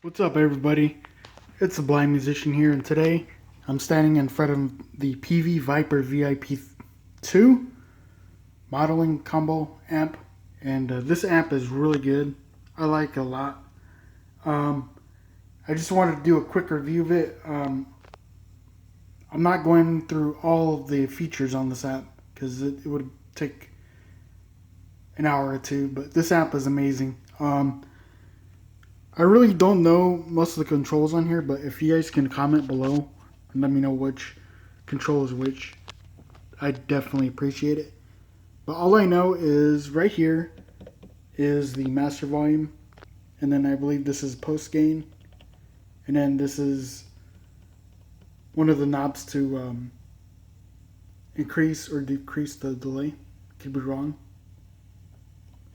What's up, everybody? It's the Blind Musician here, and today I'm standing in front of the Peavey Vypyr VIP2 modeling combo amp, and this amp is really good. I like it a lot. Um, I just wanted to do a quick review of it. I'm not going through all of the features on this amp because it would take an hour or two, but this amp is amazing. I really don't know most of the controls on here, but if you guys can comment below and let me know which control is which, I definitely appreciate it. But all I know is right here is the master volume, and then I believe this is post gain, and then this is one of the knobs to increase or decrease the delay. Could be wrong.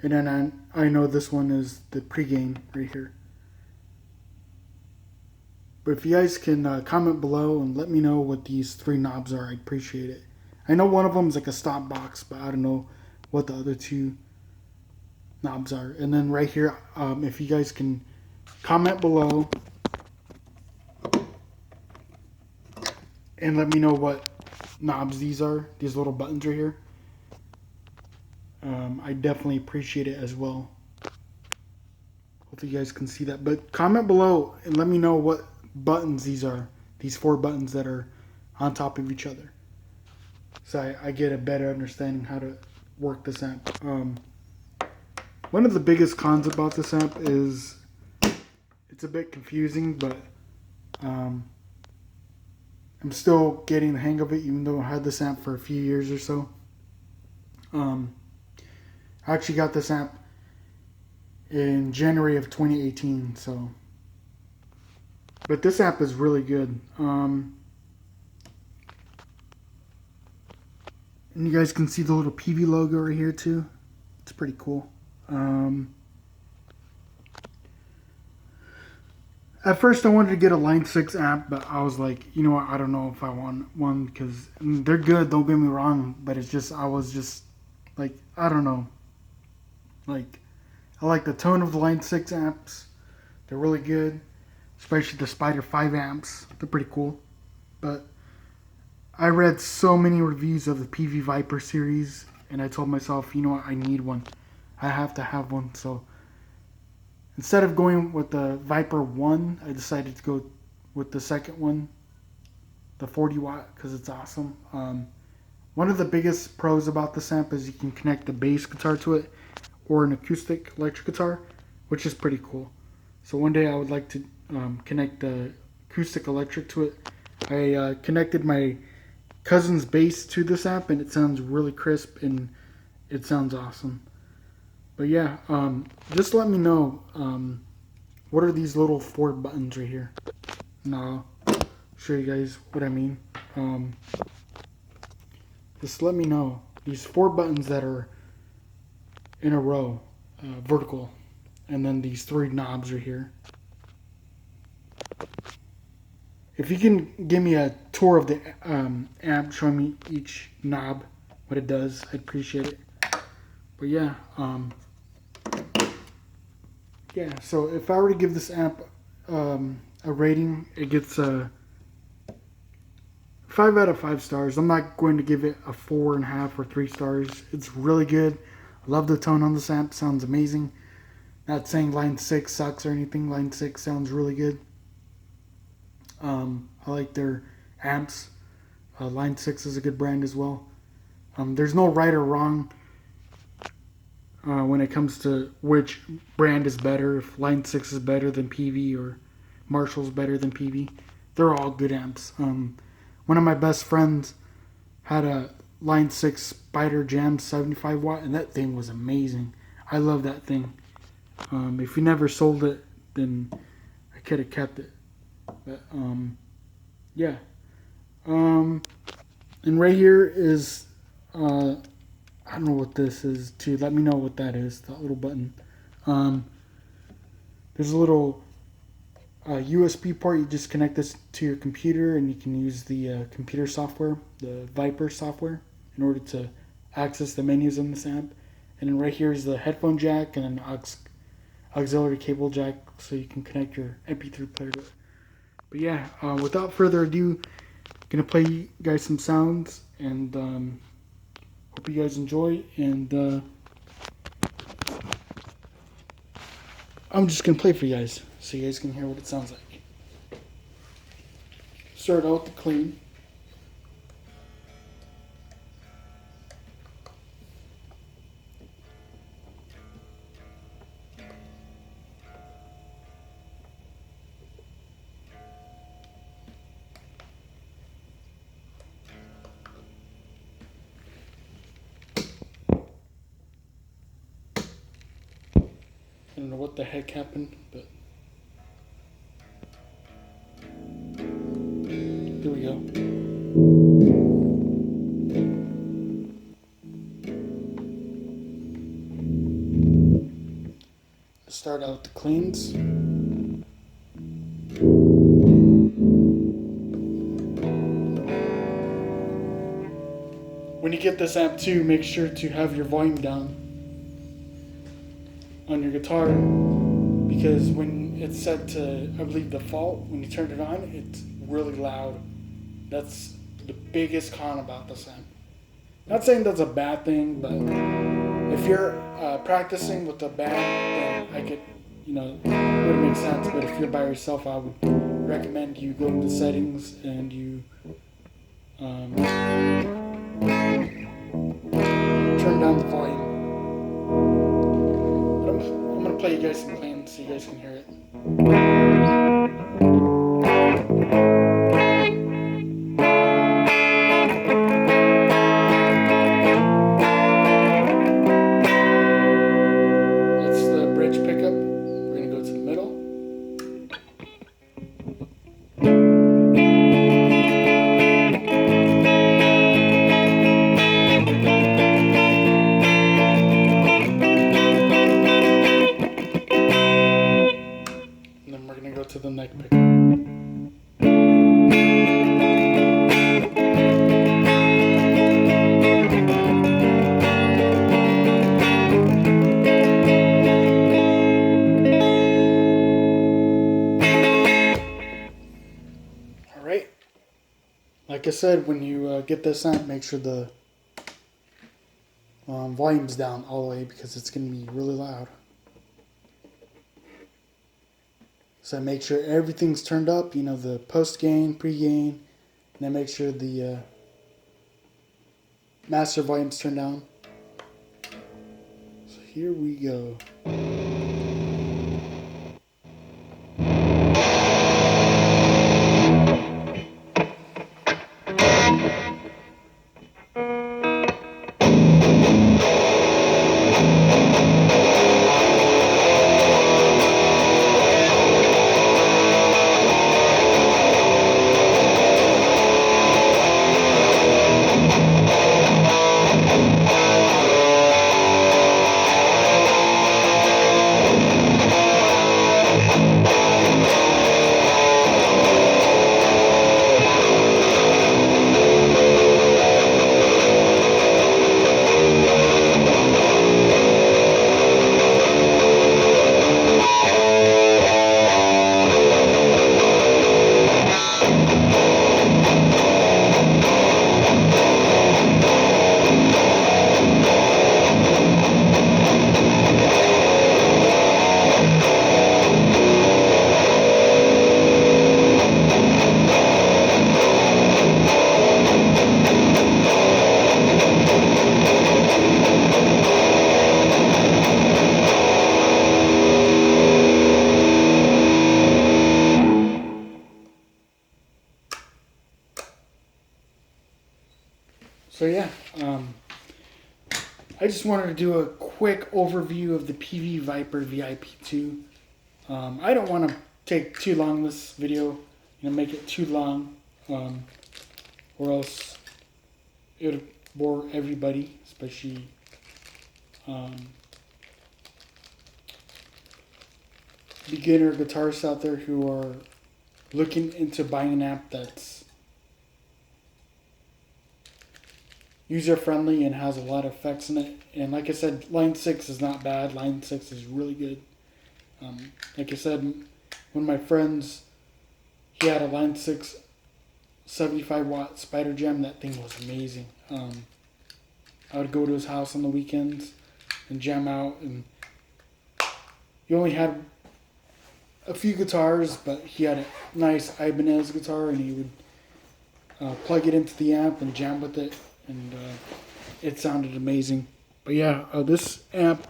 And then I know this one is the pre-gain right here. But if you guys can comment below and let me know what these three knobs are, I'd appreciate it. I know one of them is like a stop box, but I don't know what the other two knobs are. And then right here, if you guys can comment below and let me know what knobs these are, these little buttons right here, I definitely appreciate it as well. Hopefully you guys can see that. But comment below and let me know what buttons these are. These four buttons that are on top of each other. So I get a better understanding how to work this amp. One of the biggest cons about this amp is it's a bit confusing, but I'm still getting the hang of it, even though I had this amp for a few years or so. I actually got this amp in January of 2018, so. But this amp is really good. And you guys can see the little Peavey logo right here too. It's pretty cool. At first I wanted to get a Line 6 amp, but I was like, you know what, I don't know if I want one, because they're good, don't get me wrong, but it's just, I was just like, I don't know. Like, I like the tone of the Line 6 amps. They're really good. Especially the Spider 5 amps. They're pretty cool. But I read so many reviews of the Peavey Vypyr series, and I told myself, you know what, I need one. I have to have one. So instead of going with the Vypyr 1, I decided to go with the second one, the 40 watt, because it's awesome. One of the biggest pros about this amp is you can connect a bass guitar to it or an acoustic electric guitar, which is pretty cool. So one day I would like to connect the acoustic electric to it. I connected my cousin's bass to this amp, and it sounds really crisp and it sounds awesome. But yeah, just let me know what are these little four buttons right here, and I'll show you guys what I mean. Just let me know these four buttons that are in a row, vertical, and then these three knobs right here. If you can give me a tour of the amp, showing me each knob, what it does, I'd appreciate it. But yeah, so if I were to give this amp a rating, it gets a 5 out of 5 stars. I'm not going to give it a 4.5 or 3 stars. It's really good. I love the tone on this amp. Sounds amazing. Not saying Line 6 sucks or anything. Line 6 sounds really good. I like their amps. Line 6 is a good brand as well. There's no right or wrong when it comes to which brand is better. If Line 6 is better than Peavey or Marshall's better than Peavey. They're all good amps. One of my best friends had a Line 6 Spider Jam 75 watt, and that thing was amazing. I love that thing. If you never sold it, then I could have kept it. But yeah. And right here is I don't know what this is too. Let me know what that is. That little button. There's a little USB port. You just connect this to your computer, and you can use the computer software, the Vypyr software, in order to access the menus on this amp. And then right here is the headphone jack and an auxiliary cable jack so you can connect your MP3 player to it. But yeah, without further ado, gonna play you guys some sounds, and hope you guys enjoy. And I'm just gonna play for you guys so you guys can hear what it sounds like. Start out with the clean. I don't know what the heck happened, but here we go. Start out with the cleans. When you get this amp too, make sure to have your volume down on your guitar, because when it's set to, I believe, default, when you turn it on, it's really loud. That's the biggest con about this amp. Not saying that's a bad thing, but if you're practicing with a band, then I could, it wouldn't make sense. But if you're by yourself, I would recommend you go to the settings and you turn down the volume. But I'm gonna play you guys some cleans so you guys can hear it. To the neck pick. Alright, like I said, when you get this amp, make sure the volume's down all the way, because it's going to be really loud. So make sure everything's turned up, the post gain, pre-gain, and then make sure the master volume's turned down. So here we go. So yeah, I just wanted to do a quick overview of the Peavey Vypyr VIP2. I don't want to take too long this video, make it too long, or else it would bore everybody, especially beginner guitarists out there who are looking into buying an amp that's user-friendly and has a lot of effects in it. And like I said, line 6 is not bad. Line 6 is really good. Like I said, one of my friends, he had a Line 6 75-watt Spider Jam. That thing was amazing. I would go to his house on the weekends and jam out, and he only had a few guitars, but he had a nice Ibanez guitar, and he would plug it into the amp and jam with it, and it sounded amazing. But yeah, this amp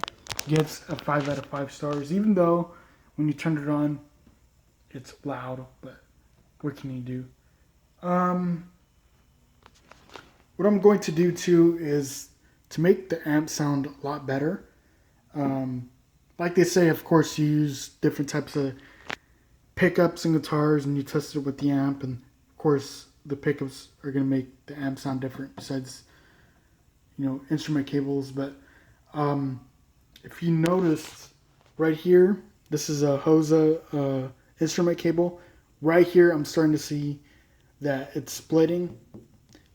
gets a 5 out of 5 stars, even though when you turn it on, it's loud, but what can you do? What I'm going to do too is to make the amp sound a lot better. Like they say, of course, you use different types of pickups and guitars, and you test it with the amp, and of course, the pickups are going to make the amp sound different besides, instrument cables. But if you notice right here, this is a Hosa instrument cable. Right here, I'm starting to see that it's splitting.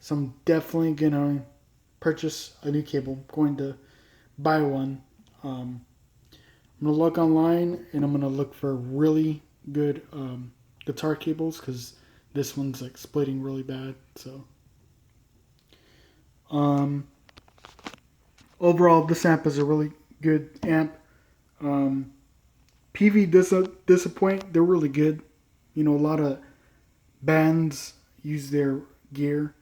So I'm definitely going to purchase a new cable. I'm going to buy one. I'm going to look online, and I'm going to look for really good guitar cables, because this one's like splitting really bad. So overall, this amp is a really good amp. Peavey doesn't disappoint. They're really good. A lot of bands use their gear.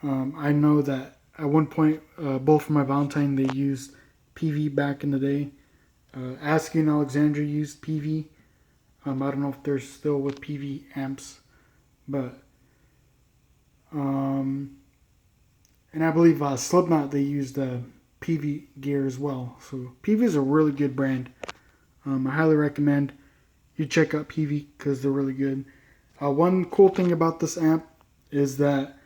I know that at one point, both for my Valentine, they used Peavey back in the day. Asking and Alexandria used Peavey. I don't know if they're still with Peavey amps, but and I believe Slipknot, they used Peavey gear as well. So Peavey is a really good brand. I highly recommend you check out Peavey because they're really good. One cool thing about this amp is that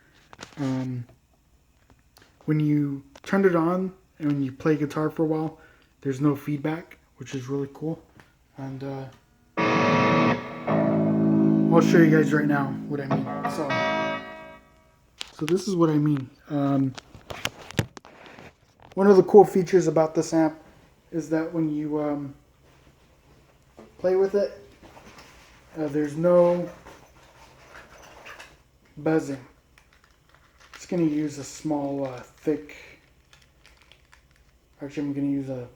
when you turn it on and when you play guitar for a while, there's no feedback, which is really cool. And I'll show you guys right now what I mean. So this is what I mean. One of the cool features about this amp is that when you play with it, there's no buzzing. It's going to use a small, thick... Actually, I'm going to use a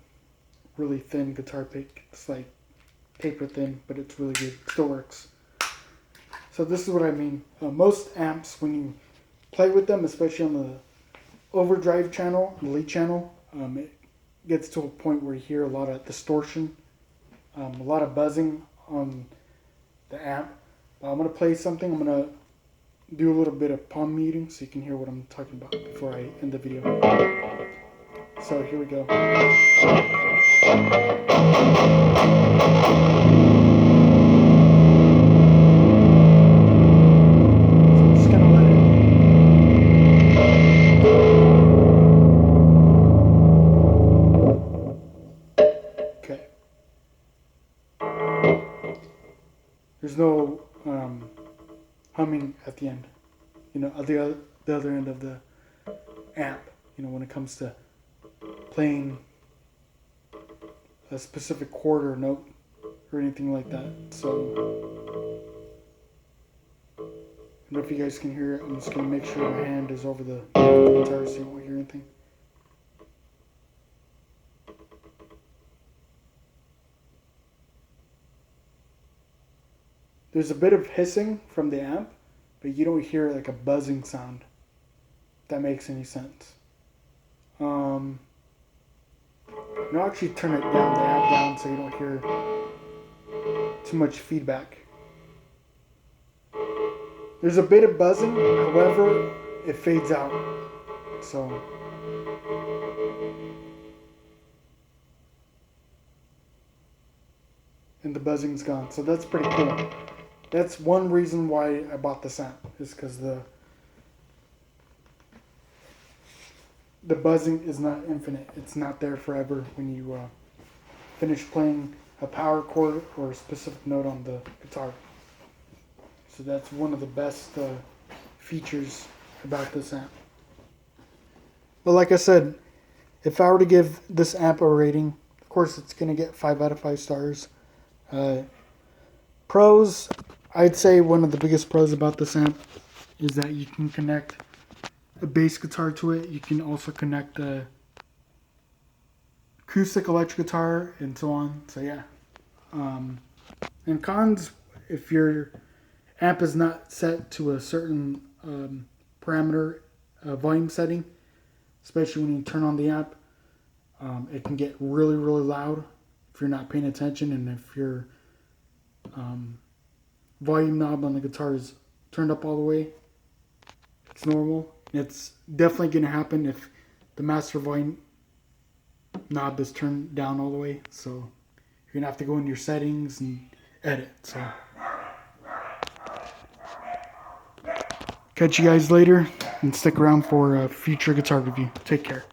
really thin guitar pick. It's like paper thin, but it's really good. It still works. So this is what I mean. Most amps, when you play with them, especially on the overdrive channel, the lead channel, it gets to a point where you hear a lot of distortion, a lot of buzzing on the amp. I'm going to play something. I'm going to do a little bit of palm muting so you can hear what I'm talking about before I end the video. So here we go. There's no humming at the end, at the other end of the amp, when it comes to playing a specific chord or note or anything like that. So, I don't know if you guys can hear it. I'm just going to make sure my hand is over the guitar so you won't hear anything. There's a bit of hissing from the amp, but you don't hear like a buzzing sound, if that makes any sense. I'll actually turn it down, the amp down, so you don't hear too much feedback. There's a bit of buzzing, however, it fades out. So, and the buzzing's gone. So that's pretty cool. That's one reason why I bought this amp, is because the buzzing is not infinite. It's not there forever when you finish playing a power chord or a specific note on the guitar. So that's one of the best features about this amp. But like I said, if I were to give this amp a rating, of course it's going to get 5 out of 5 stars. Pros, I'd say one of the biggest pros about this amp is that you can connect a bass guitar to it. You can also connect a acoustic electric guitar and so on. So yeah. And cons, if your amp is not set to a certain parameter volume setting, especially when you turn on the amp, it can get really, really loud if you're not paying attention, and if your volume knob on the guitar is turned up all the way, it's normal. It's definitely going to happen if the master volume knob is turned down all the way. So you're going to have to go in your settings and edit. So catch you guys later, and stick around for a future guitar review. Take care.